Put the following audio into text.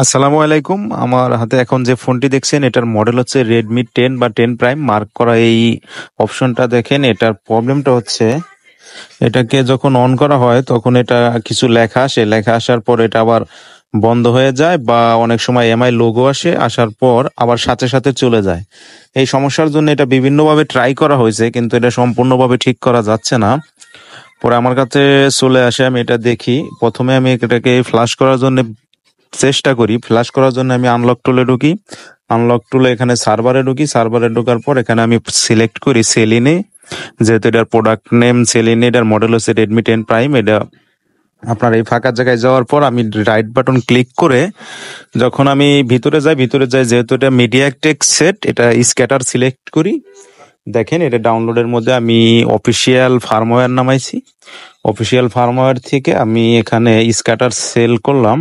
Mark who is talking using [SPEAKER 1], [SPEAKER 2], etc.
[SPEAKER 1] আসসালামু আলাইকুম। আমার হাতে এখন যে ফোনটি দেখছেন এটার মডেল হচ্ছে রেডমি 10 বা 10 প্রাইম। মার্ক করা এই অপশনটা দেখেন, এটার প্রবলেমটা হচ্ছে এটাকে যখন অন করা হয় তখন এটা কিছু লেখা আসে, লেখা আসার পর এটা আবার বন্ধ হয়ে যায়, বা অনেক সময় এমআই লোগো আসে, আসার পর আবার সাথে সাথে চলে যায়। এই সমস্যার জন্য এটা বিভিন্নভাবে ট্রাই করা হয়েছে, কিন্তু এটা সম্পূর্ণভাবে ঠিক করা যাচ্ছে না। পরে আমার কাছে চলে আসে, আমি এটা দেখি। প্রথমে আমি এটাকে ফ্লাশ করার জন্য চেষ্টা করি। ফ্ল্যাশ করার জন্য আমি আনলক টুলে ঢুকি। আনলক টুলে এখানে সার্ভারে ঢুকি। সার্ভারে ঢোকার পর এখানে আমি সিলেক্ট করি সেলিনে। যেহেতু এটার প্রোডাক্ট নেম সেলিনে, এটার মডেল হচ্ছে রেডমি 10 প্রাইম। এটা আপনার এই ফাঁকা জায়গায় যাওয়ার পর আমি রাইট বাটন ক্লিক করে যখন আমি ভিতরে যাই যেহেতু এটা মিডিয়াটেক সেট, এটা স্ক্যাটার সিলেক্ট করি। দেখেন, এটা ডাউনলোডের মধ্যে আমি অফিসিয়াল ফার্মওয়্যার নামাইছি। অফিসিয়াল ফার্মওয়্যার থেকে আমি এখানে স্ক্যাটার সেল করলাম।